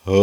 Shri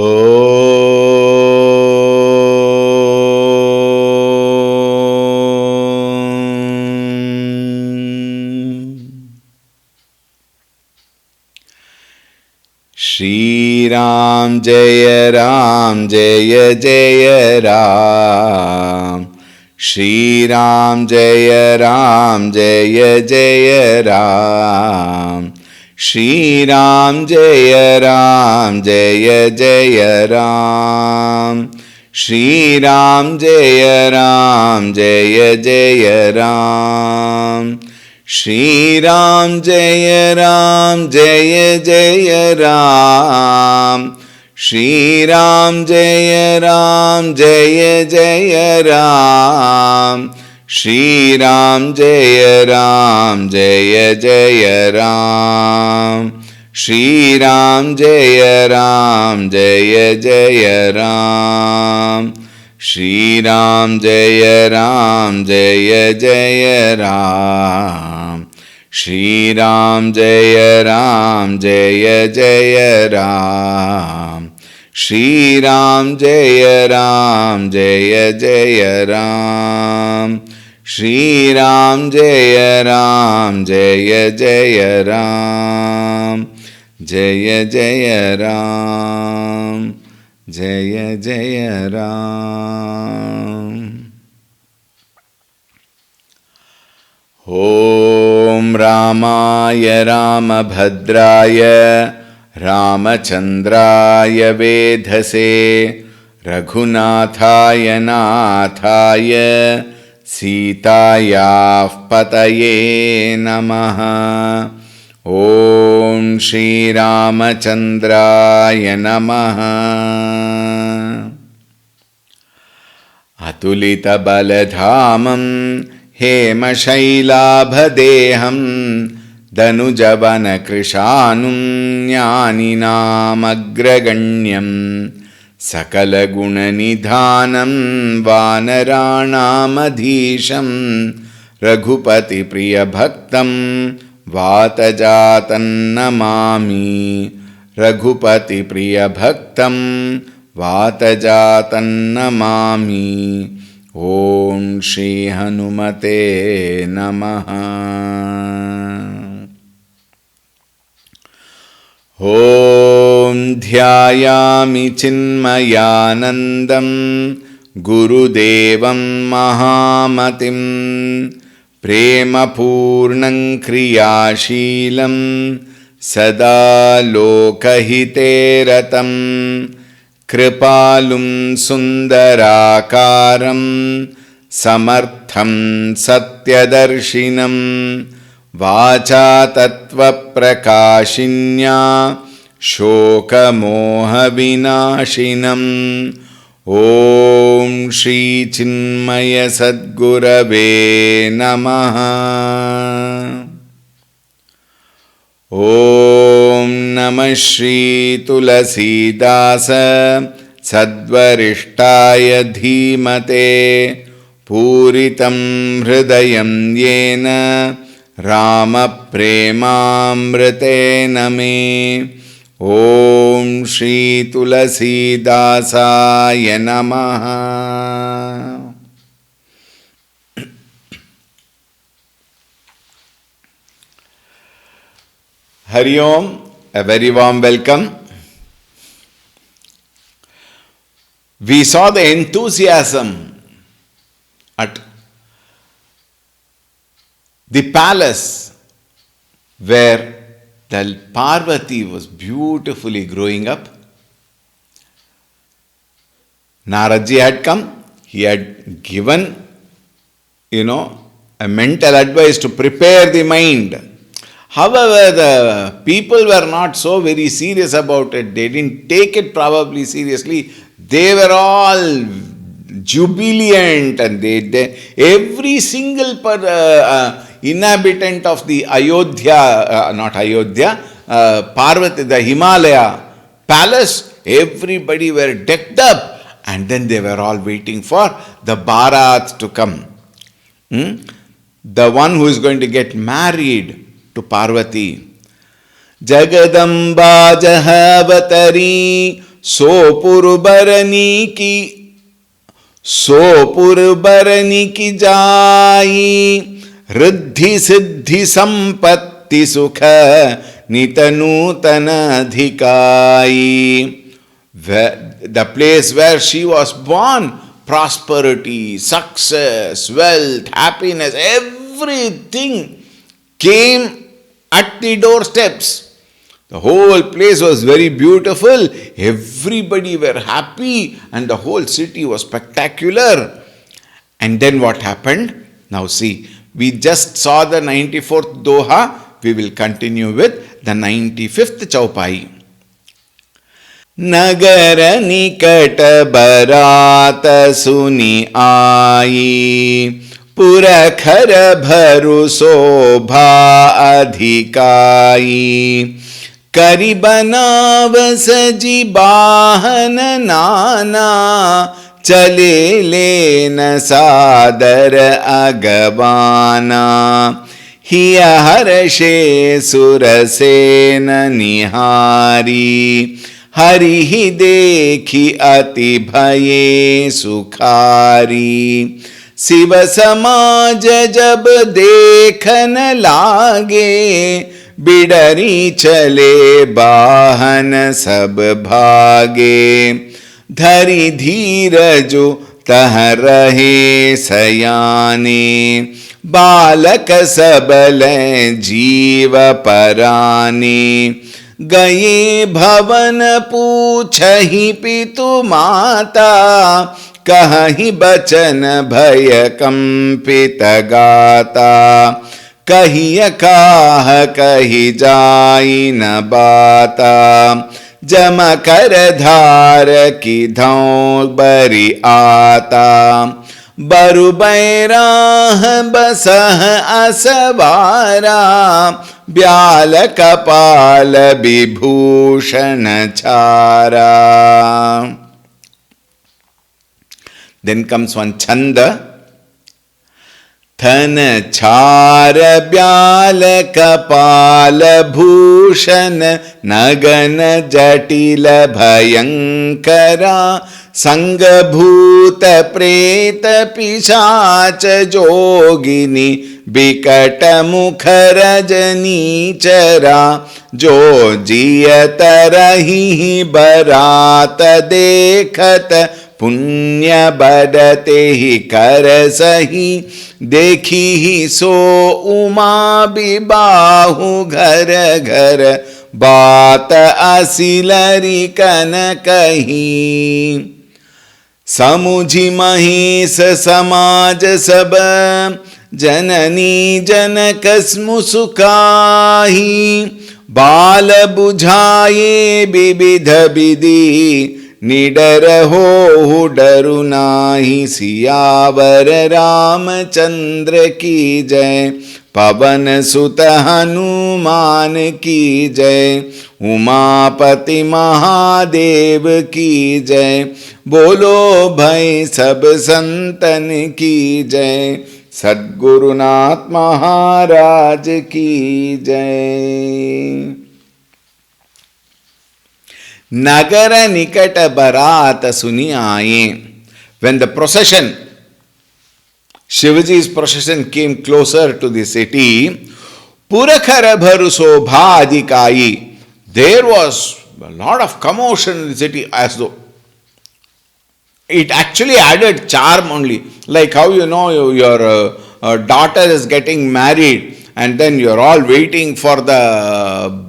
Ram Jaya Ram Jaya Jaya Ram. Shri Ram Jaya Ram Jaya Jaya Ram. Shri Ram Jaya Ram Jaya Jaya Ram. Shri Ram Jaya Ram Jaya Jaya Ram. Shri Ram Jaya Ram Jaya Jaya Ram. Shri Ram Jaya Ram Jaya Jaya Ram. Shri Ram Jaya Ram Jaya Jaya Ram. Shri Ram Jaya Ram Jaya Jaya Ram. Shri Ram Jaya Ram Jaya Jaya Ram. Shri Ram Jaya Ram Jaya Jaya Ram. Shri Ram Jaya Ram Jaya Jaya Ram. Shri Ram Jaya Ram Jaya Jaya Ram. Jaya Jaya Ram. Jaya Jaya Ram. Om Ramaya Ramabhadraya Ramachandraya Vedhase Raghunathaya Nathaya Sitaya Pataye Namaha. Om Shri Ramachandraya Namaha. Atulita Baladhamam Hema Shailabhadeham Danujavana Krishanum Jnaninam Agraganyam Sakala Guna Nidhanam Vanaranam Adhisham Raghupati Priya Bhaktam Vatajatan Namami. Raghupati Priya Bhaktam Vatajatan Namami. Om Shri Hanumate Namaha. Om Dhyayami Chinmayanandam Gurudevam Mahamatim Prema Purnam Kriyashilam Sada Lokahiteratam Kripalum Sundarakaram Samartham Satyadarshinam Vacha Tattva Prakashinya Shoka Moha Vinashinam. Om Shri Chinmaya Sadgurave Namaha. Om Namah Shri Tulsi Dasa Sadvarishtaya Dhimate Puritam Hridayam Yena Rama Premamritena Me. Om Shri Tulsi Dasaya Namaha. Hari Om, a very warm welcome. We saw the enthusiasm at the palace where the Parvati was beautifully growing up. Naradji had come. He had given, a mental advice to prepare the mind. However, the people were not so very serious about it. They didn't take it probably seriously. They were all jubilant, and every single inhabitant of the Ayodhya, Parvati, the Himalaya palace, everybody were decked up, and then they were all waiting for the Bharat to come. The one who is going to get married to Parvati. Jagadamba Jahavatari सोपुरबरनी की जाई, रिद्धि सिद्धि संपत्ति सुख नित नूतन अधिकाई. The place where she was born, prosperity, success, wealth, happiness, everything came at the doorsteps. The whole place was very beautiful. Everybody were happy and the whole city was spectacular. And then what happened? Now see, we just saw the 94th Doha. We will continue with the 95th Chaupai. नगर निकट बरात सुनी आई, पुरखर भरु शोभा अधिकाई. करी बनावस जी बाहन नाना, चले लेन सादर अगवाना. हिय Hershey Sursen निहारी, हरि ही देखी अति भये सुखारी. शिव समाज जब देखन लागे, बिडरी चले बाहन सब भागे. धरि धीरजु तह रहे सयाने, बालक सबल जीव पराने. गए भवन पूछहि पितु माता, कहहि बचन भय कंपित गाता. कहिय काह कहि जाई न बाता, जम कर धार की धौ बरि आता. बरु बैराह बसह असवारा, ब्याल कपाल विभूषण छारा. Then comes one chanda. थन छार ब्याल कपाल भूषण, नगन जटिल भयंकरा. संग भूत प्रेत पिशाच जोगिनी, बिकट मुख रजनी चरा. जो जियत रही बरात देखत, पुण्य बदते ही कर सही. देखी ही सो उमा बिबाहु घर घर, बात असिलरी कन कही. समुझी महेश समाज सब, जननी जनक मुसुकाही. बाल बुझाए विविध विधि, निडर हो डरु नाही. सियावर रामचंद्र की जय, पवन सुत हनुमान की जय. उमापति महादेव की जय, बोलो भय सब संतन की जय. सद्गुरुनाथ महाराज की जय. नगर निकट बरात सुनी आए. When the procession, Shivaji's procession came closer to the city, Purakhara bharu shobha adhikayi. There was a lot of commotion in the city, as though it actually added charm only. Like how your daughter is getting married and then you're all waiting for the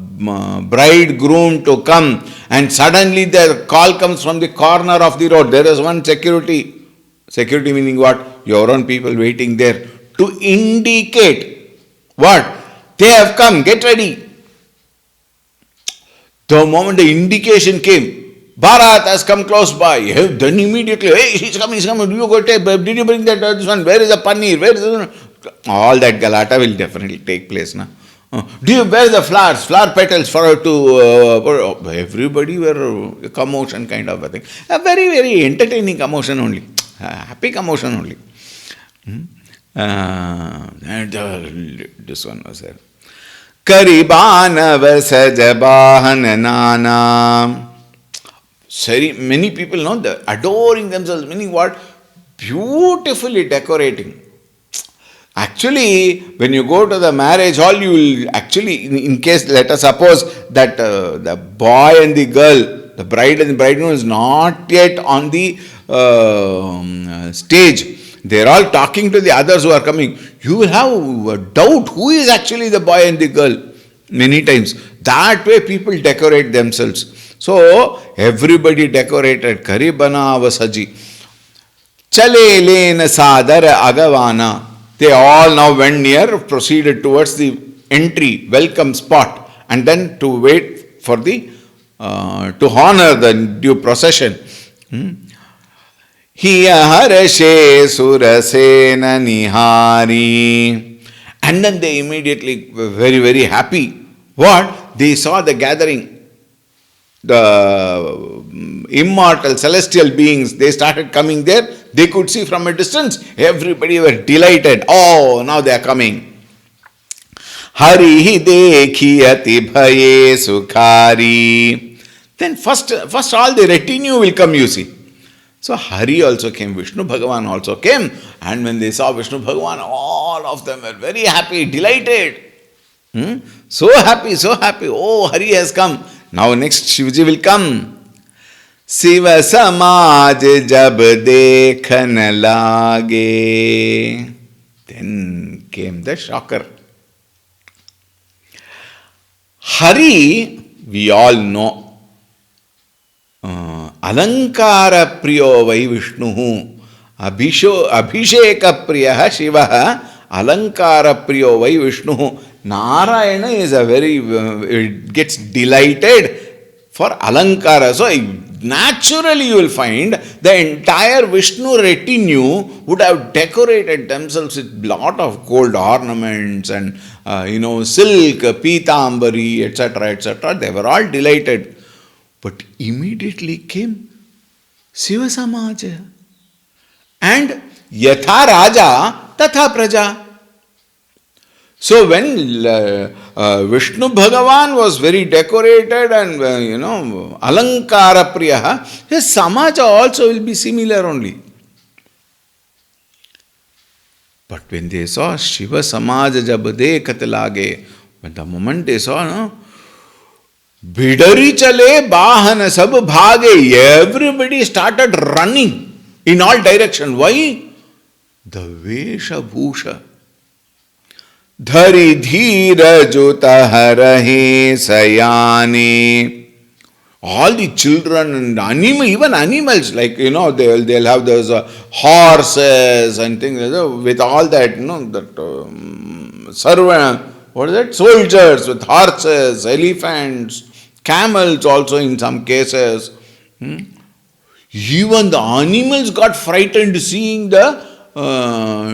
bridegroom to come, and suddenly the call comes from the corner of the road. There is one security meaning what? Your own people waiting there to indicate what? They have come, get ready. The moment the indication came, Bharat has come close by, then immediately, hey, he's coming, you go take, did you bring that this one? Where is the paneer? Where is the... All that galata will definitely take place now. Do you wear the flowers, flower petals for her to... everybody were a commotion kind of a thing. A very, very entertaining commotion only. Happy commotion only. And this one was there. Karibanav saj bahan nana. many people know the adoring themselves, meaning what? Beautifully decorating. Actually, when you go to the marriage hall, you will actually, in case, let us suppose that the boy and the girl, the bride and the bridegroom is not yet on the stage. They are all talking to the others who are coming. You will have a doubt who is actually the boy and the girl many times. That way people decorate themselves. So, everybody decorated. Karibana vasaji. Chale lena sadara agavana. They all now went near, proceeded towards the entry, welcome spot, and then to wait for the, to honor the due procession. Hiya harashe surasena nihari. And then they immediately were very, very happy. What? They saw the gathering. The immortal celestial beings, they started coming there. They could see from a distance. Everybody were delighted. Oh, now they are coming. Harihi dekhiyati bhaye sukhari. Then first all the retinue will come, you see. So Hari also came, Vishnu Bhagavan also came. And when they saw Vishnu Bhagavan, all of them were very happy, delighted. So happy, so happy. Oh, Hari has come. Now next Shivji will come. Siva Samaj jab dekhan lage. Then came the shocker. Hari, we all know. Alankara priyo vai Vishnuhu. Abhisheka priyaha Shivaha. Alankara priyo vai Vishnuhu. Narayana is a very, it gets delighted for Alankara. So naturally you will find the entire Vishnu retinue would have decorated themselves with lot of gold ornaments and silk, pitambari, etc., etc. They were all delighted. But immediately came Siva Samaja. And Yatha Raja Tatha Praja. So when Vishnu Bhagavan was very decorated and Alankara Priyaha, his Samaja also will be similar only. But when they saw Shiva Samaja jab dekhat lage, when the moment they saw, Bidari chale bahan sab bhage, everybody started running in all directions. Why? The Vesha Bhusha. Dhari dhira juta harahe sayane. All the children and even animals, like, they'll have those horses and things like that, with all that, servant, what is that? Soldiers with horses, elephants, camels also in some cases. Even the animals got frightened seeing the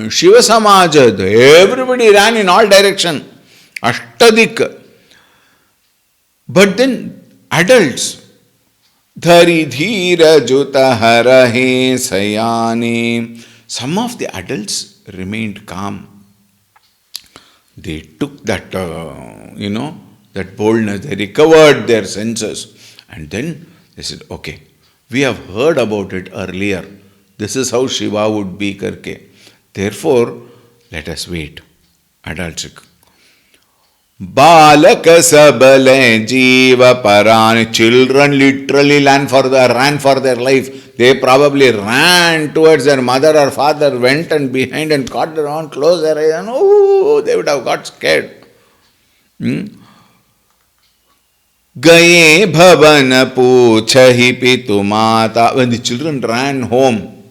Shiva Samaja. Everybody ran in all direction. Ashtadik. But then adults. Dhari dhira juta harahe sayane. Some of the adults remained calm. They took that, that boldness. They recovered their senses. And then they said, okay, we have heard about it earlier. This is how Shiva would be karke. Therefore, let us wait. Adults. Balaka sabale jiva paran. Children literally ran for their life. They probably ran towards their mother or father, went and behind and caught their own, closed their eyes, and they would have got scared. Gaye bhavan puchahi pitu mata. When the children ran home,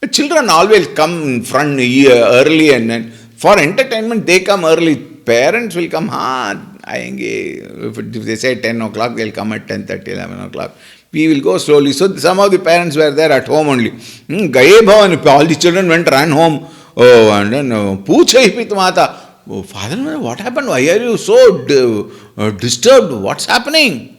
the children always come in front early, and then for entertainment they come early. Parents will come, if they say 10 o'clock, they'll come at 10:30, 11 o'clock. We will go slowly. So some of the parents were there at home only. Gaye bhavan, all the children ran home. Oh, and then puchahi pitu mata. Oh, father, what happened? Why are you so disturbed? What's happening?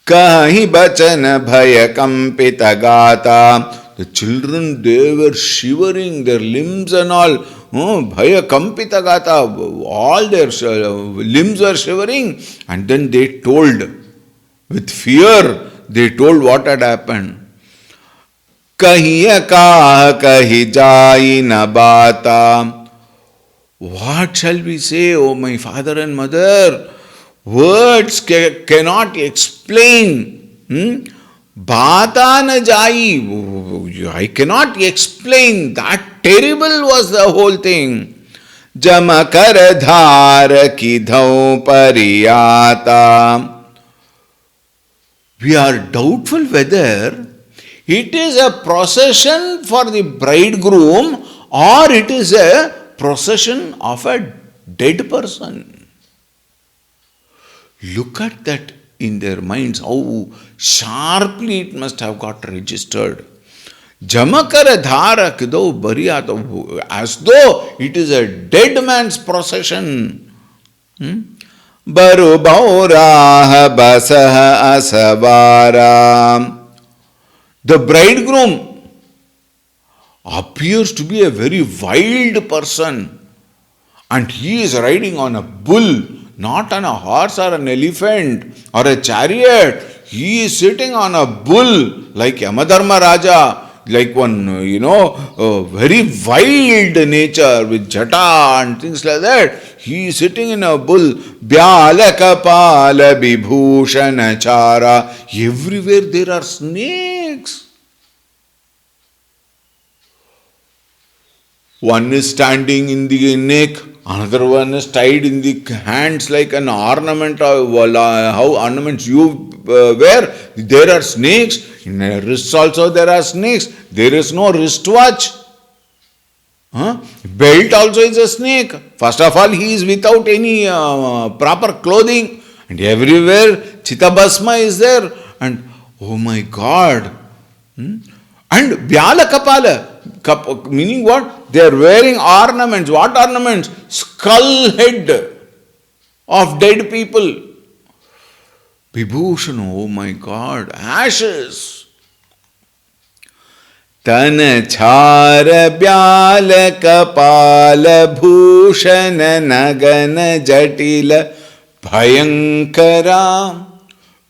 Kahi bachana bhaya kampita gata. The children, they were shivering, their limbs and all. Bhaya kampita gata. All their limbs were shivering. And then they told, with fear, they told what had happened. Kahiya kaah kahi jai na bata. What shall we say, oh my father and mother? Words cannot explain. Bata na jai. I cannot explain. That terrible was the whole thing. Jamakar dhar ki dhau pariyata. We are doubtful whether it is a procession for the bridegroom or it is a procession of a dead person. Look at that in their minds, how sharply it must have got registered. Jamakara dhara kidau bariyata, as though it is a dead man's procession. Baru bauraha basaha asavara. The bridegroom appears to be a very wild person, and he is riding on a bull, not on a horse or an elephant or a chariot. He is sitting on a bull like Yamadharma Raja, like one, very wild nature with jata and things like that. He is sitting in a bull. Byalakapala Bibhushana Chara. Everywhere there are snakes. One is standing in the neck, another one is tied in the hands like an ornament. How ornaments you wear, there are snakes. In the wrists also there are snakes. There is no wristwatch. Belt also is a snake. First of all, he is without any proper clothing, and everywhere Chitabhasma is there. And oh my God! And Byala Kapala, meaning what? They are wearing ornaments. What ornaments? Skull head of dead people. Vibhushan, oh my God, ashes. तन छार ब्याल कपाल भूषण नगन जटिल भयंकरा.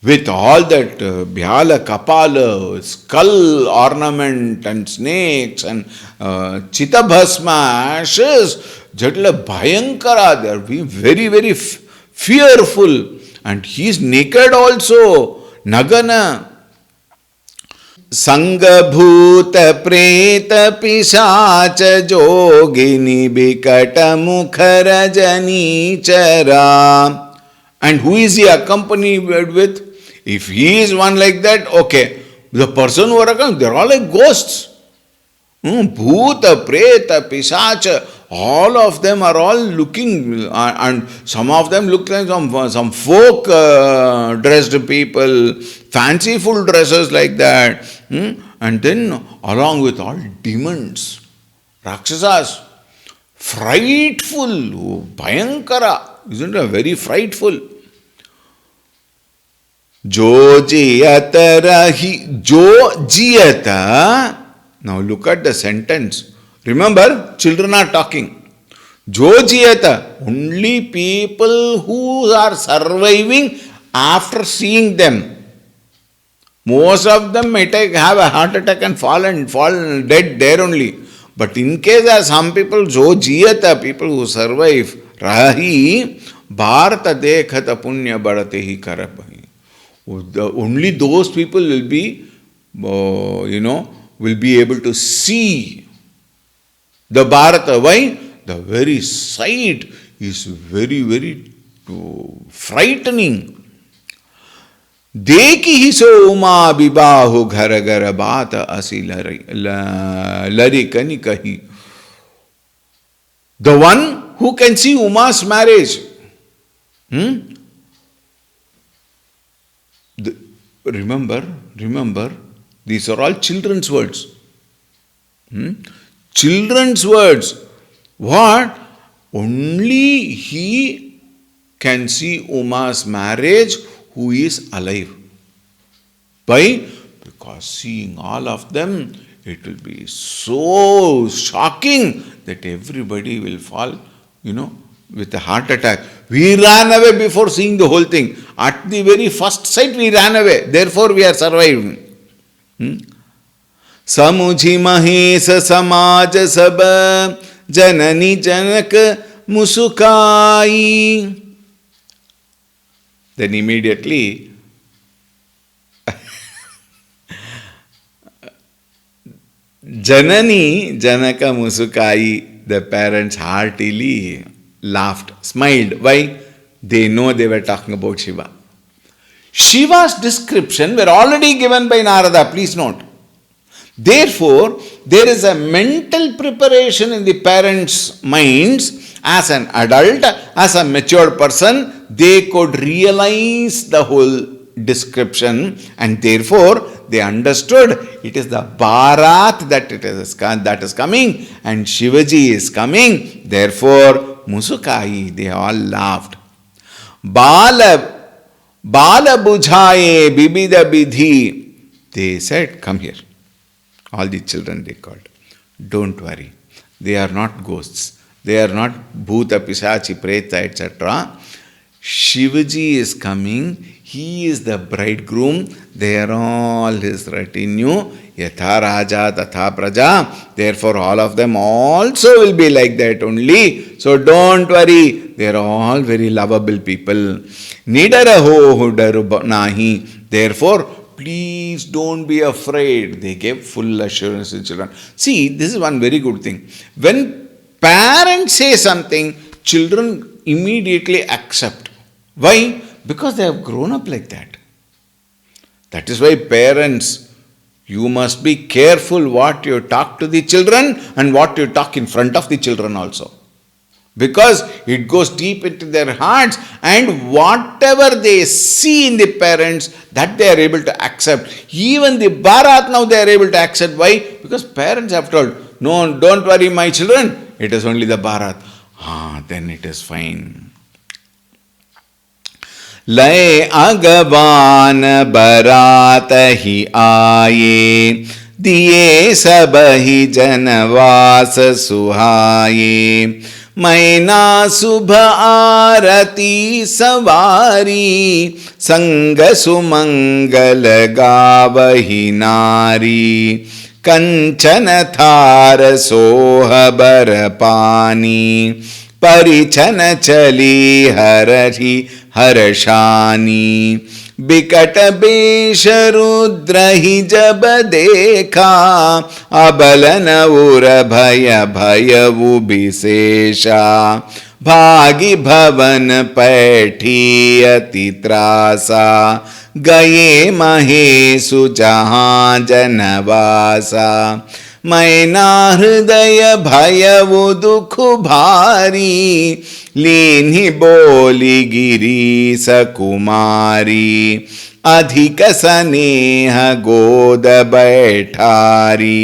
With all that Byala Kapala, skull ornament and snakes and Chitabhasma ashes, Jatila Bhayankara, they are being very, very fearful. And he is naked also, Nagana. संगभूत प्रेत पिशाच जोगिनी बिकट मुखर जनीचरा. And who is he accompanied with? If he is one like that, okay. The person who are accompanied, they are all like ghosts. Bhuta, preta, pisacha, all of them are all looking, and some of them look like some folk dressed people, fanciful dresses like that. And then along with all demons, Rakshasas, frightful, Bhayankara, isn't it very frightful? Jo jiyata rahi, jo jiyata. Now look at the sentence. Remember, children are talking. Jo jiyata, only people who are surviving after seeing them. Most of them may have a heart attack and fall dead there only. But in case there are some people, jo jiyata, people who survive, rahi, bharata dekhata punya bharatehi karapahi. Only those people will be, will be able to see the Bharata. Why? The very sight is very, very frightening. Dekhi hi so uma bibahu ghara ghara bata asi lari kani kahi. The one who can see Uma's marriage. Remember, these are all children's words. Children's words. What? Only he can see Uma's marriage who is alive. Why? Because seeing all of them, it will be so shocking that everybody will fall, with a heart attack. We ran away before seeing the whole thing. At the very first sight we ran away. Therefore we are surviving. Samuji Mahesa Samaj Sabha Janani Janak Musukai. Then immediately Janani Janaka Musukai, the parents heartily laughed, smiled. Why? They know they were talking about Shiva. Shiva's description were already given by Narada, please note. Therefore, there is a mental preparation in the parents' minds. As an adult, as a mature person, they could realize the whole description, and therefore they understood it is the Bharat that is coming, and Shivaji is coming. Therefore, Musukai, they all laughed. Bala Bujhaye Bibida Bidhi. They said, come here. All the children they called. Don't worry. They are not ghosts. They are not Bhuta, Pisachi, Preta, etc. Shivaji is coming. He is the bridegroom. They are all his retinue. Yatha Raja, Tatha Praja. Therefore, all of them also will be like that only. So don't worry. They are all very lovable people. Nidaraho hudaru nahi. Therefore, please don't be afraid. They gave full assurance to children. See, this is one very good thing. When parents say something, children immediately accept. Why? Because they have grown up like that. That is why parents, you must be careful what you talk to the children and what you talk in front of the children also. Because it goes deep into their hearts, and whatever they see in the parents, that they are able to accept. Even the Bharat now they are able to accept. Why? Because parents have told, no, don't worry my children, it is only the Bharat. Then it is fine. Lay agavan barat hi aaye, diye sabahi janavas suhaye, maina subha arati savari, sanga sumangal gavahi nari, kanchana thar soha barapani, परिछन चली हरहि हर्षानी, बिकट बेश रुद्र ही जब देखा, अबलन उर भय भयउ विशेषा, भागी भवन पैठी अति त्रासा, गए महेशु जहाँ जनवासा, मैना हृदय भयउ दुख भारी, लीन्हि बोली गिरीश कुमारी, अधिक स्नेह गोद बैठारी,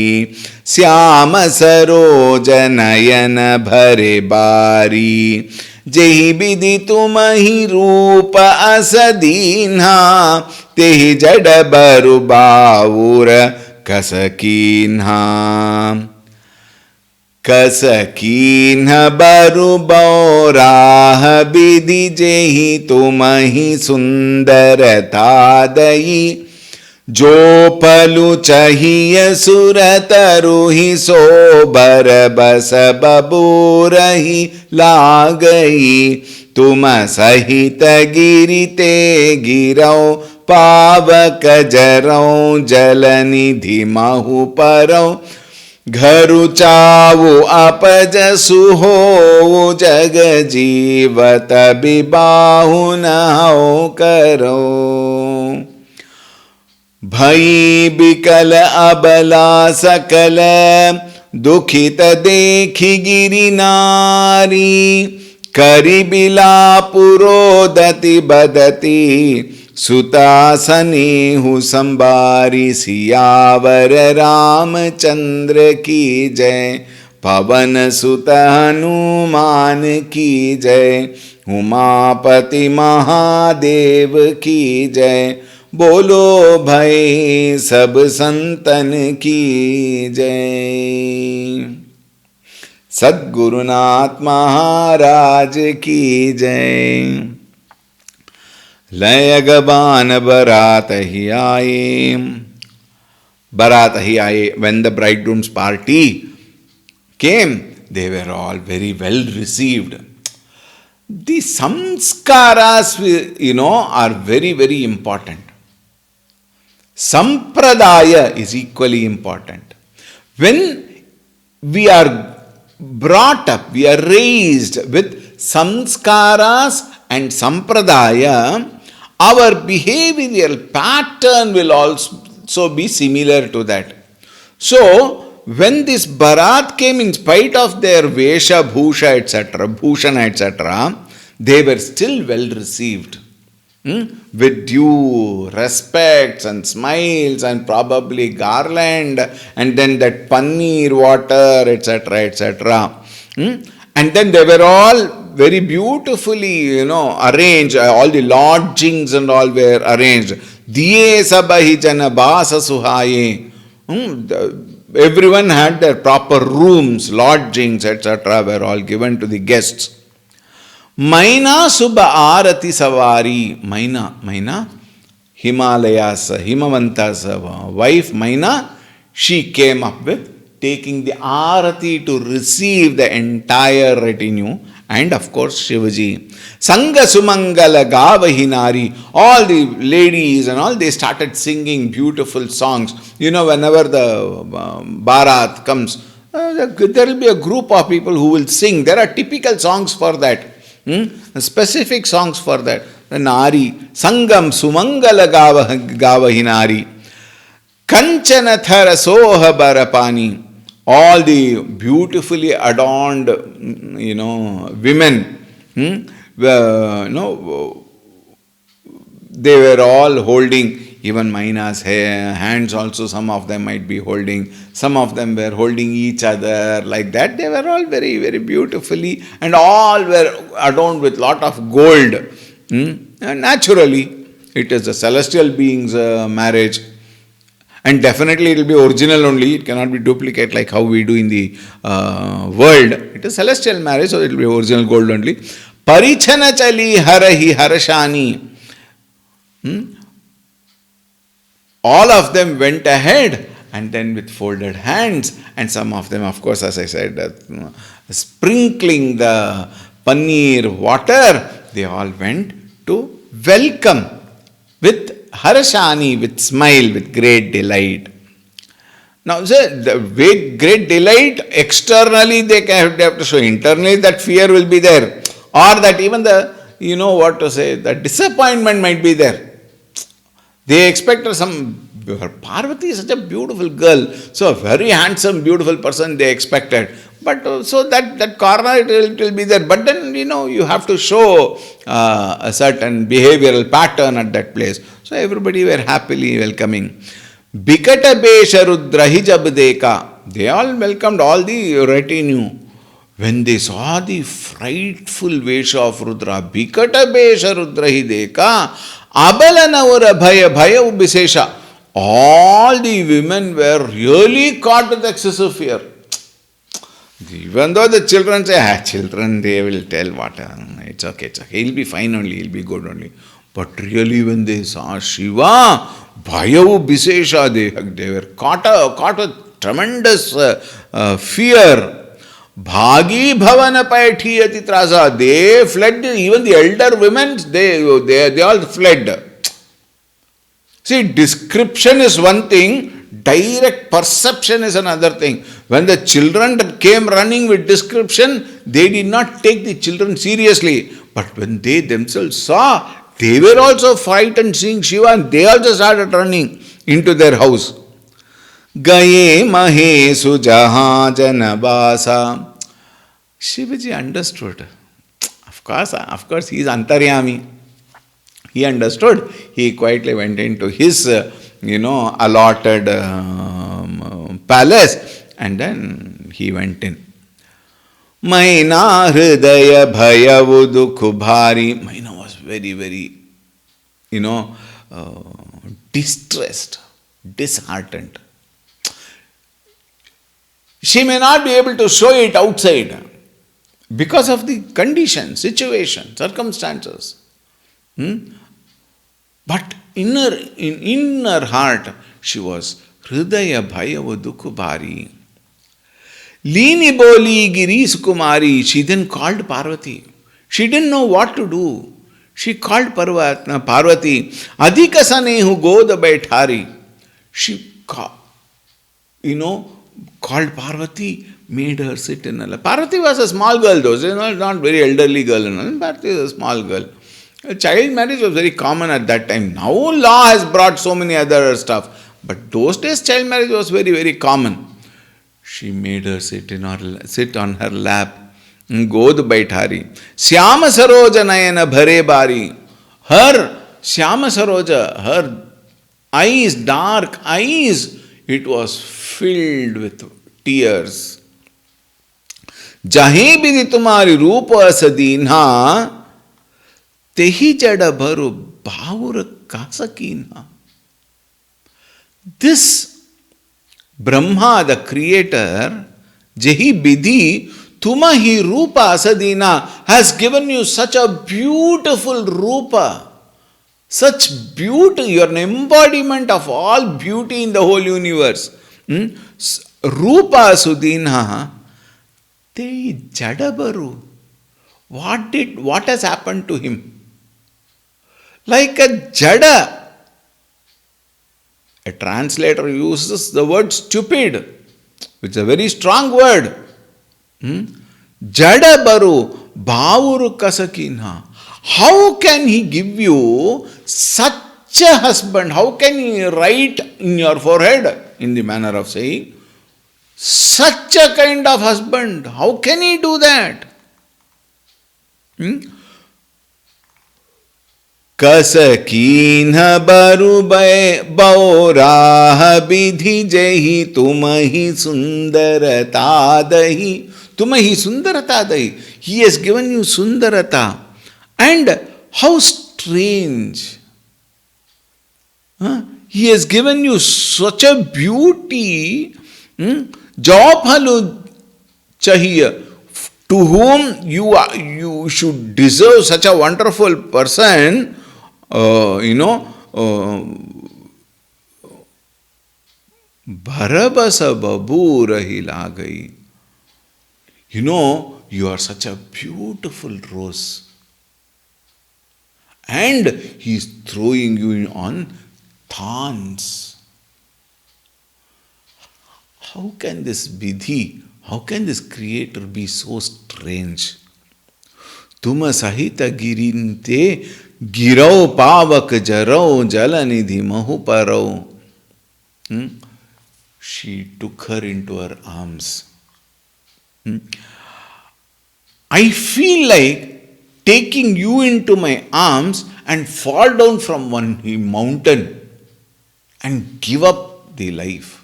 श्याम सरोज नयन भरे बारी, जेहि विधि तुमहि रूप अस दीन्हा, तेहि जड बरु बाउर कसकीन्हा, कसकीन्हा बरु बौराह विधि जेहि तुमहि सुंदरता दई, जो पलु चाहिए सुर तरुहि सोबर बस बबूरहि लागई, तुम सहित गिरिते गिरौ, पावक जरौ जल निधि महु परौ, घरु चावु अपज सुहो, जग जीवत बिबाहु नहु करो, भई बिकल अबला सकल, दुखित देखि गिरि नारी, करि बिलापुरोदति बदति, सुतासनेहु संबारी, सियावर रामचंद्र की जय, पवन सुत हनुमान की जय, उमापति महादेव की जय, बोलो भई सब संतन की जय। Sadgurunath Maharaj ki jai. Layagaban Barat hi aaye. Barat hi aaye. When the bridegroom's party came, they were all very well received. The samskaras, are very, very important. Sampradaya is equally important. When we are brought up, we are raised with samskaras and sampradaya, our behavioral pattern will also be similar to that. So, when this Bharat came, in spite of their Vesha, Bhusha, etc., Bhushana, etc., they were still well received. With due respects and smiles and probably garland and then that paneer water, etc., etc. And then they were all very beautifully, arranged. All the lodgings and all were arranged. Diye sabahi jana basa suhaye. Everyone had their proper rooms, lodgings, etc. were all given to the guests. Maina Subha Arati Savari. Maina, Himalayas, Himavanta's wife, Maina, she came up with taking the Arati to receive the entire retinue, and of course Shivaji. Sanga Sumangala Gavahinari, all the ladies and all, they started singing beautiful songs. Whenever the Bharat comes, there will be a group of people who will sing. There are typical songs for that. Specific songs for that. The Nari, Sangam Sumangala Gavahinari, Kanchana Thara Soha Barapani, all the beautifully adorned, women, they were all holding, even Maina's hands also, some of them might be holding, some of them were holding each other like that. They were all very, very beautifully, and all were adorned with lot of gold. And naturally, it is a celestial being's marriage. And definitely it will be original only, it cannot be duplicate like how we do in the world. It is celestial marriage, so it will be original gold only. Parichana chali harahi harashani. All of them went ahead and then with folded hands, and some of them, of course, as I said, sprinkling the paneer water, they all went to welcome with harashani, with smile, with great delight. Now, the great delight, externally they have to show, internally that fear will be there, or that even the, the disappointment might be there. They expected Parvati is such a beautiful girl, so a very handsome, beautiful person they expected. But so that corner it will be there. But then, you have to show a certain behavioral pattern at that place. So everybody were happily welcoming. Bikata Besha Rudrahi Jab Deka. They all welcomed all the retinue. When they saw the frightful Vesha of Rudra, Bikata Besha Rudrahi Deka, Abalanavara Bhaya Ubisesha. All the women were really caught with excessive fear. Even though the children say, children, they will tell what, it's okay, he'll be fine only, he'll be good only. But really when they saw Shiva, Bhaya Ubisesha, they were caught with tremendous fear. Bhagi Bhavana Paithiyati Trasa. They fled, even the elder women, they all fled. See, description is one thing, direct perception is another thing. When the children came running with description, they did not take the children seriously. But when they themselves saw, they were also frightened seeing Shiva, and they also started running into their house. Gaye mahe sujaha janabasa. Shivaji understood. Of course, he is Antaryami. He understood. He quietly went into his, allotted palace, and then he went in. Maina hridaya bhayavu dukhu. Maina was very, very, distressed, disheartened. She may not be able to show it outside because of the condition, situation, circumstances. But in her heart, she was Hridaya Bhayava Dukhu Bhari. Lini Boli Giris Kumari. She then called Parvati. She didn't know what to do. She called Parvati. Adhika Sanehu Goda Baithari. She called Parvati, made her sit in a lap. Parvati was a small girl though, not very elderly girl. Parvati was a small girl. Child marriage was very common at that time. Now law has brought so many other stuff. But those days child marriage was very, very common. She made her sit on her lap. God Baithari. Syama Saroja Nayana Bhare Bari. Her Syama Saroja, her eyes, dark eyes, it was filled with tears. Jahe bidi tumari rupa asadinha, tehi jada bharu bhavura kasakina. This Brahma, the creator, Jahi bidi tumahi rupa asadina, has given you such a beautiful rupa. Such beauty, you are an embodiment of all beauty in the whole universe. Rupa Sudinha, Te Jadabaru. What has happened to him? Like a Jada. A translator uses the word stupid, which is a very strong word. Jadabaru Bhavuru Kasakina. How can he give you such a husband? How can he write in your forehead, in the manner of saying, such a kind of husband? How can he do that? Kasakina baru bauraha bidhi jahi tumahi sundarata dahi. Tumahi sundarata dahi. He has given you sundarata. And how strange. He has given you such a beauty. Jawaphalu chahiya. To whom you should deserve such a wonderful person, Bharabasa babu rahi lagai. You are such a beautiful rose. And he is throwing you on thorns. How can this Vidhi, how can this creator be so strange? Tuma sahita girinte girau pavak jarau jalanidhi mahuparau. She took her into her arms. I feel like taking you into my arms and fall down from one mountain and give up the life.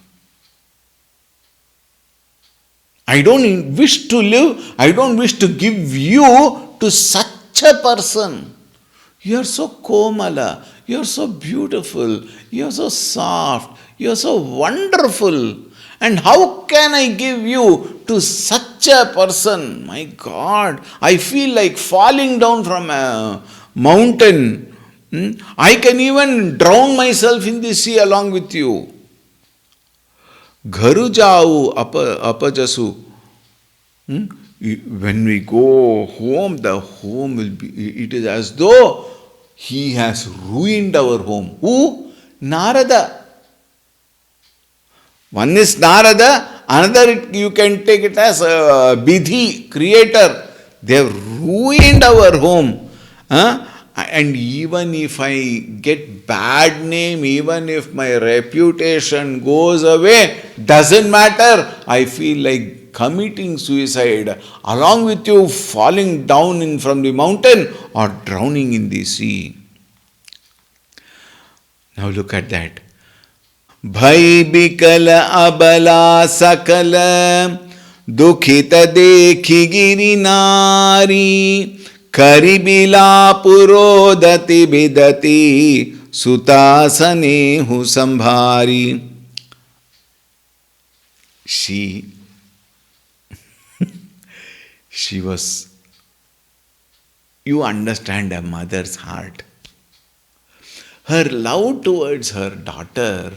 I don't wish to live, I don't wish to give you to such a person. You are so komala, you are so beautiful, you are so soft, you are so wonderful. And how can I give you to such a person? My God, I feel like falling down from a mountain. I can even drown myself in the sea along with you. Gharu jau apajasu. When we go home, the home will be, it is as though he has ruined our home. Who? Narada. One is Narada, another you can take it as a Bidhi, creator. They have ruined our home. And even if I get bad name, even if my reputation goes away, doesn't matter. I feel like committing suicide along with you falling down from the mountain or drowning in the sea. Now look at that. Bhai bikala abala sakala dukhita dekhi giri nari karibila purodati bidati sutasane hu sambhari. She She was, you understand a mother's heart. Her love towards her daughter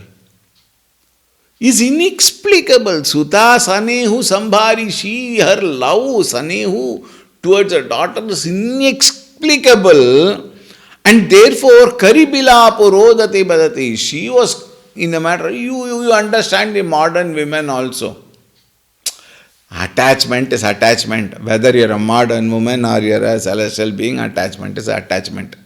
is inexplicable. Suta Sanehu Sambhari, her love, Sanehu, towards her daughter is inexplicable. And therefore, Karibila Purodati Badati, she was in the matter, you understand the modern women also. Attachment is attachment. Whether you're a modern woman or you're a celestial being, attachment is attachment.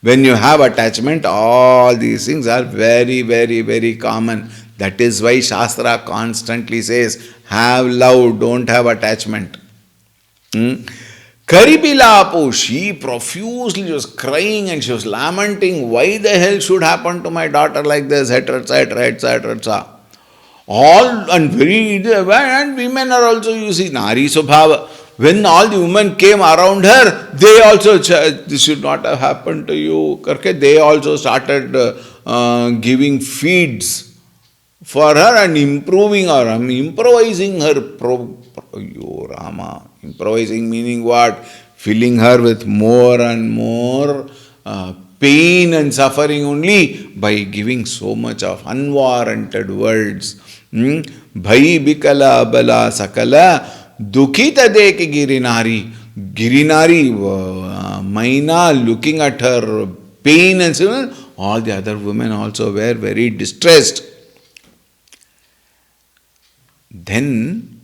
When you have attachment, all these things are very, very, very common. That is why Shastra constantly says, have love, don't have attachment. Karibilapu, she profusely was crying and she was lamenting, why the hell should happen to my daughter like this, etc., etc., etc. All and very, and women are also, you see, Nari Subhava. When all the women came around her, they also, this should not have happened to you. They also started giving feeds for her and improving her, improvising her. Rama, improvising meaning what? Filling her with more and more pain and suffering only by giving so much of unwarranted words. Bhai bikala bala sakala dukhita dek girinari. Girinari, Maina looking at her pain and so on. All the other women also were very distressed. Then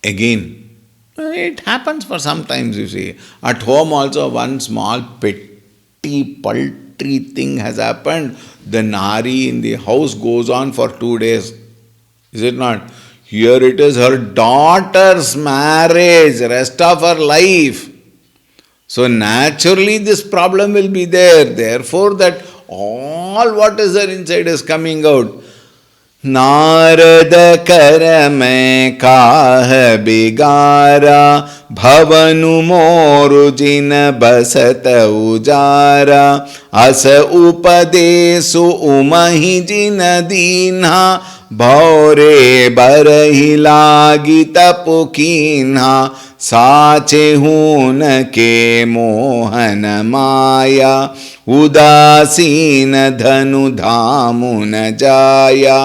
again, it happens for sometimes, you see. At home also one small petty paltry thing has happened. The Nari in the house goes on for 2 days. Is it not? Here it is her daughter's marriage, rest of her life. So naturally this problem will be there. Therefore that all what is there inside is coming out. Narad कर मैं काह बिगारा भवनु मोरु जिन बसत उजारा अस उपदेशु उमहि जिन दीन्हा भौरे बरहि लागी तपु कीन्हा साचे हून के मोहन माया उदासीन धनु धामु न जाया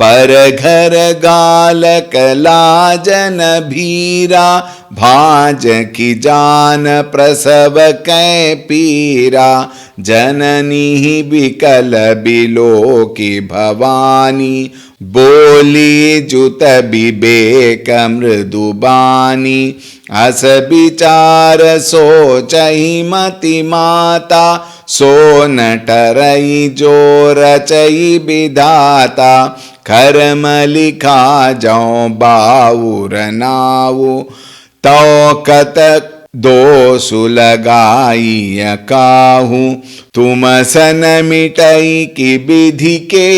पर घर गालक लाजन भीरा भाज की जान प्रसव कै पीरा जननी बिकल बिलो की भवानी बोली जुत विवेक मृदुबानी अस विचार सोचहि मति माता सो न टरई जो रचई विधाता कर्म लिखा जौ बाउर नाऊ तो कत दोषु लगाई काहू तुम सन मिटई की विधि के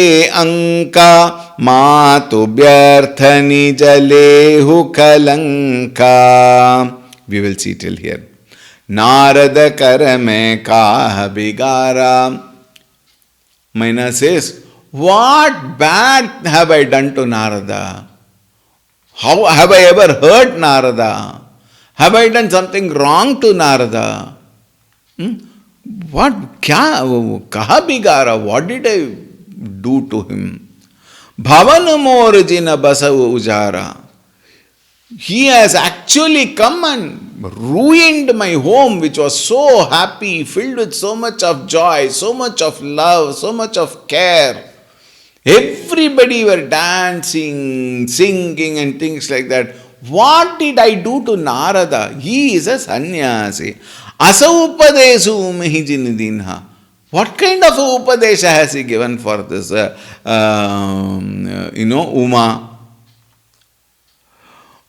अंका मातु व्यर्थ निज लेहु Kalanka. We will see till here. Narad कर में काह बिगारा. Maina says, what bad have I done to Narada? How have I ever hurt Narada? Have I done something wrong to Narada? What? Kya? Kaha bigara? What did I do to him? Bhavan morjina basa ujara. He has actually come and ruined my home, which was so happy, filled with so much of joy, so much of love, so much of care. Everybody were dancing, singing and things like that. What did I do to Narada? He is a sannyasi. Asa upadesu mehijinidinha. What kind of upadesha has he given for this, Uma?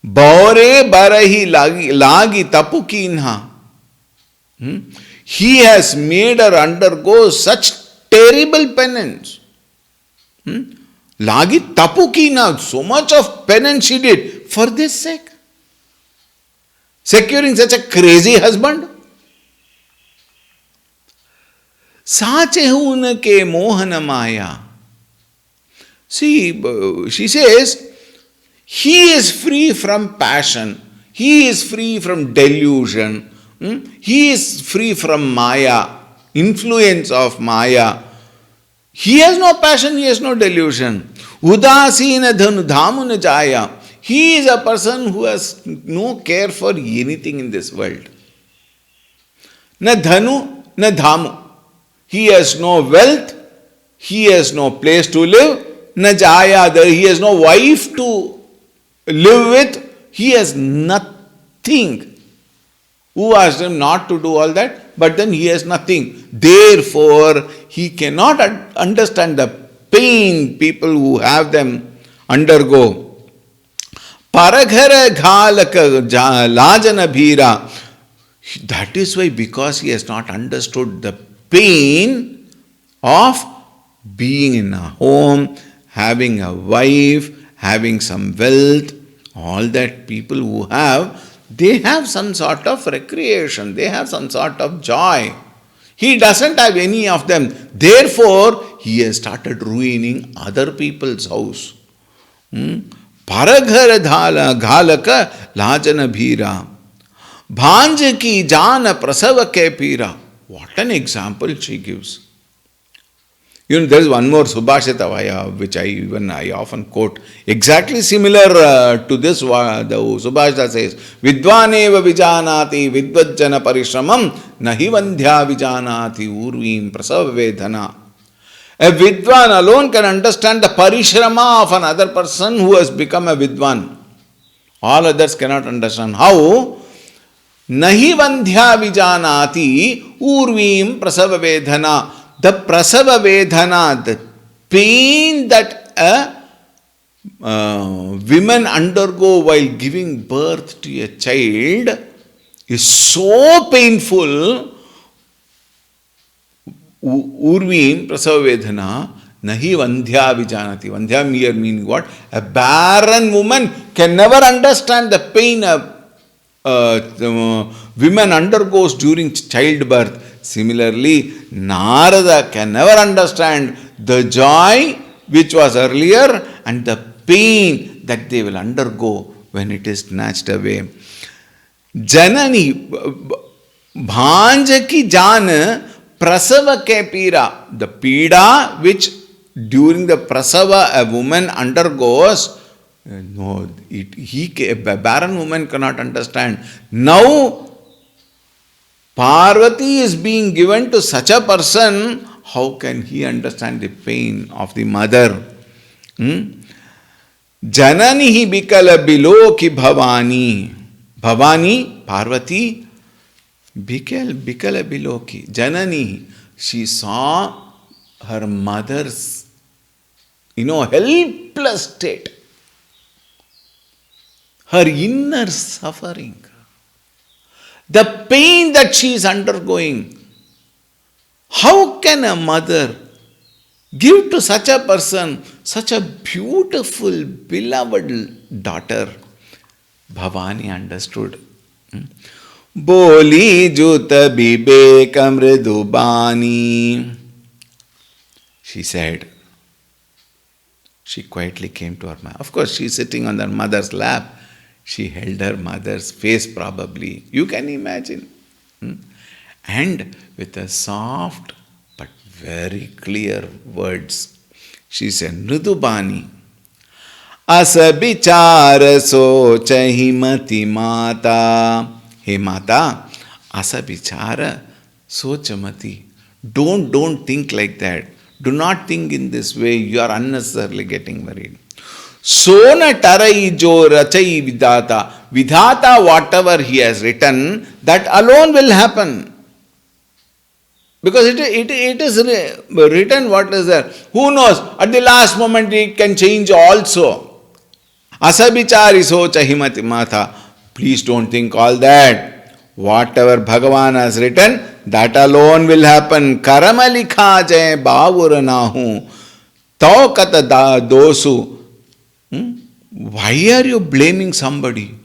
Baure barahi lagi tapukinha. He has made her undergo such terrible penance. Lagi tapukina, so much of penance she did for this sake. Securing such a crazy husband. Sache hun ke mohana maya. See, she says, he is free from passion. He is free from delusion. He is free from Maya, influence of Maya. He has no passion, he has no delusion. Udasina dhanu dhamuna jaya. He is a person who has no care for anything in this world. Na dhanu, na dhamu. He has no wealth, he has no place to live, na jaya, he has no wife to live with, he has nothing. Who asked him not to do all that? But then he has nothing. Therefore, he cannot understand the pain people who have them undergo. Paraghara ghalaka lajana bhira. That is why, because he has not understood the pain of being in a home, having a wife, having some wealth, all that people who have, they have some sort of recreation, they have some sort of joy. He doesn't have any of them. Therefore, he has started ruining other people's house. Paraghara ghalaka lajana bhira. Bhanj ki jana prasava ke pira. What an example she gives. There is one more Subhashita which I often quote. Exactly similar to this, the Subhashita says, Vidvaneva vijanati vidvajjana parishramam nahi vandhya vijanati urvim prasava vedana. A Vidwan alone can understand the parishrama of another person who has become a Vidwan. All others cannot understand. How? Nahi vandhya vijanati urvim prasava vedana. The prasava vedana, the pain that women undergo while giving birth to a child is so painful. Urvim prasava vedana nahi vandhya vijanati. Vandhya here meaning what? A barren woman can never understand the pain women undergoes during childbirth. Similarly, Narada can never understand the joy which was earlier and the pain that they will undergo when it is snatched away. Janani, bhanjaki jana, prasava ke pira. The pida which during the prasava a woman undergoes, no, a barren woman cannot understand. Now, Parvati is being given to such a person, how can he understand the pain of the mother? Janani hi bikala biloki bhavani. Bhavani, Parvati, bikala biloki. Janani, she saw her mother's, helpless state. Her inner suffering. The pain that she is undergoing. How can a mother give to such a person such a beautiful, beloved daughter? Bhavani understood. Boli juta bibeka mridubani. She said. She quietly came to her mother. Of course, she is sitting on her mother's lap. She held her mother's face probably. You can imagine. And with a soft but very clear words, she said, Nridubani, asa bichara sochahi mati mata. Hey mata, asa bichara sochamati. Don't think like that. Do not think in this way. You are unnecessarily getting worried. Sona tarai jo rachai vidata. Vidhata, whatever he has written, that alone will happen. Because it is written what is there. Who knows? At the last moment it can change also. Asabichari socha himati matha. Please don't think all that. Whatever Bhagavan has written, that alone will happen. Karamalika jay bavuranahu. Tau kata dosu. Why are you blaming somebody?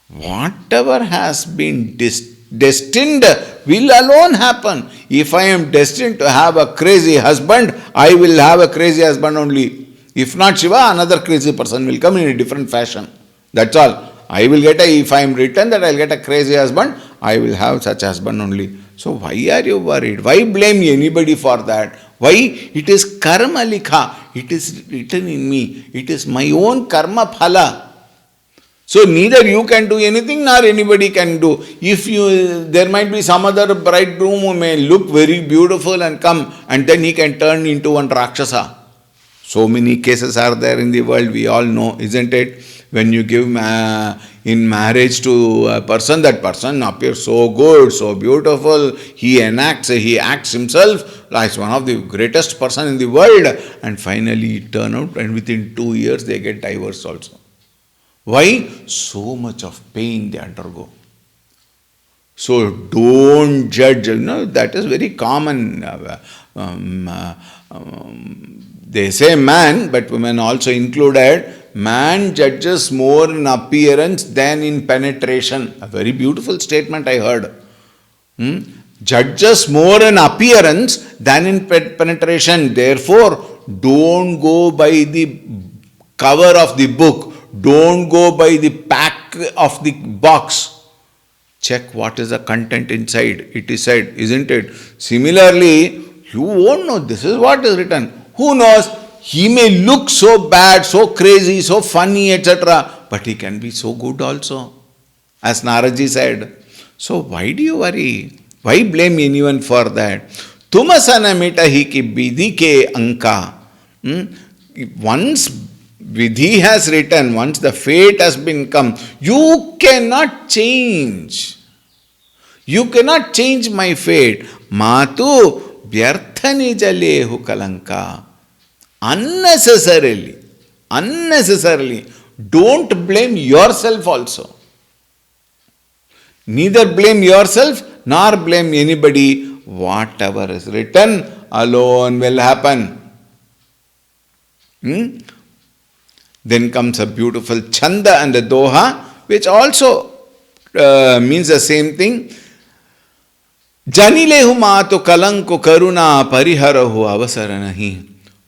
Whatever has been destined will alone happen. If I am destined to have a crazy husband, I will have a crazy husband only. If not Shiva, another crazy person will come in a different fashion. That's all. I will get if I am written that I will get a crazy husband, I will have such husband only. So why are you worried? Why blame anybody for that? Why? It is karma likha. It is written in me. It is my own karma phala. So neither you can do anything nor anybody can do. If there might be some other bridegroom who may look very beautiful and come, and then he can turn into one Rakshasa. So many cases are there in the world, we all know, isn't it? When you give in marriage to a person, that person appears so good, so beautiful, he acts himself as one of the greatest person in the world, and finally it turn out, and within 2 years they get divorced also. Why? So much of pain they undergo. So don't judge. That is very common. They say man, but women also included. Man judges more in appearance than in penetration. A very beautiful statement I heard. Judges more in appearance than in penetration. Therefore, don't go by the cover of the book. Don't go by the pack of the box. Check what is the content inside. It is said, isn't it? Similarly, you won't know this is what is written. Who knows? He may look so bad, so crazy, so funny, etc. But he can be so good also. As Naraji said. So why do you worry? Why blame anyone for that? Tumasana mita hi ki bidhi ke anka. Once Vidhi has written, once the fate has been come, you cannot change. You cannot change my fate. Matu vyarthani jalehu kalanka. Unnecessarily. Don't blame yourself also. Neither blame yourself nor blame anybody. Whatever is written alone will happen. Then comes a beautiful chanda and a doha, which also means the same thing. Janilehu maatu kalanko karuna pariharahu avasara nahi.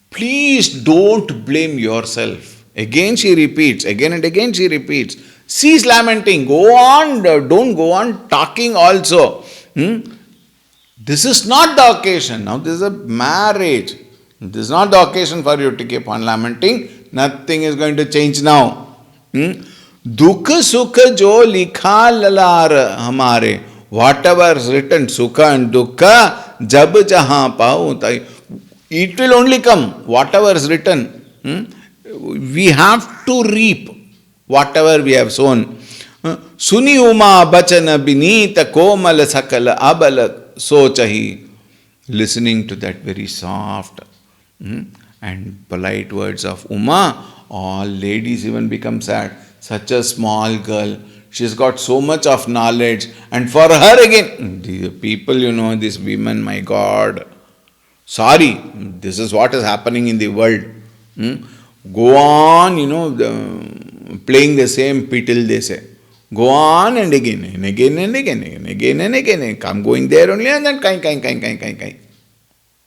Please don't blame yourself. Again she repeats, again and again she repeats. Cease lamenting. Go on, don't go on talking also. This is not the occasion. Now this is a marriage. This is not the occasion for you to keep on lamenting. Nothing is going to change now. Dukha sukha jo likha lalar hamare. Whatever is written, sukha and dukkha, jab jahan pao tai. It will only come. Whatever is written. We have to reap whatever we have sown. Suni uma bachana binita komal sakala abala sochahi. Listening to that very soft and polite words of Uma, all ladies even become sad. Such a small girl, she's got so much of knowledge, and for her again, the people, these women, my God, sorry, this is what is happening in the world. Go on, playing the same pitil, they say. Go on and again, and again, and again, and again, and again, come going there only, and then kind.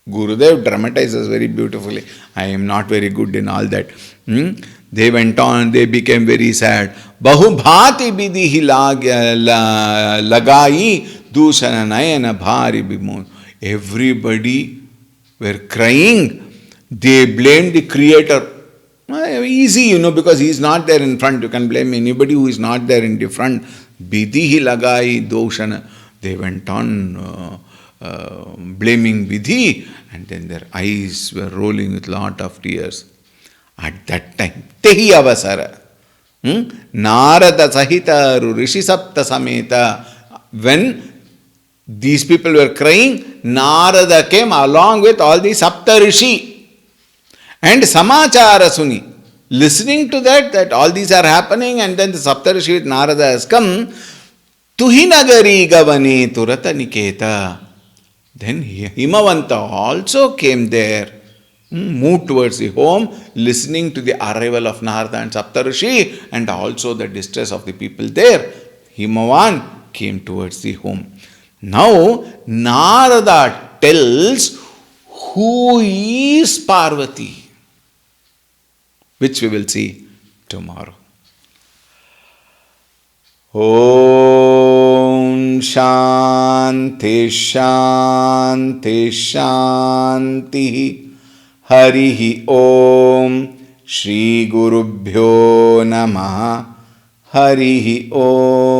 Gurudev dramatizes very beautifully. I am not very good in all that. They went on, they became very sad. Bahu bhati vidhi lagai dusana nayana bhari bimon. Everybody were crying. They blamed the Creator. Easy, because he is not there in front. You can blame anybody who is not there in the front. Vidhi lagai doshana. They went on blaming Vidhi, and then their eyes were rolling with lot of tears. At that time, Tehi Avasara, Narada Sahita Rishi Sapta Sameta, when these people were crying, Narada came along with all the Sapta Rishi and Samachara Suni. Listening to that all these are happening, and then the Sapta Rishi with Narada has come, Tuhinagari Gavani Turata Niketa. Then Himavanta also came there, moved towards the home, listening to the arrival of Narada and Saptarishi, and also the distress of the people there. Himavan came towards the home. Now, Narada tells who is Parvati, which we will see tomorrow. Om Shanti Shanti Shanti. Harihi Om Shri Gurubhyo Namaha. Harihi Om.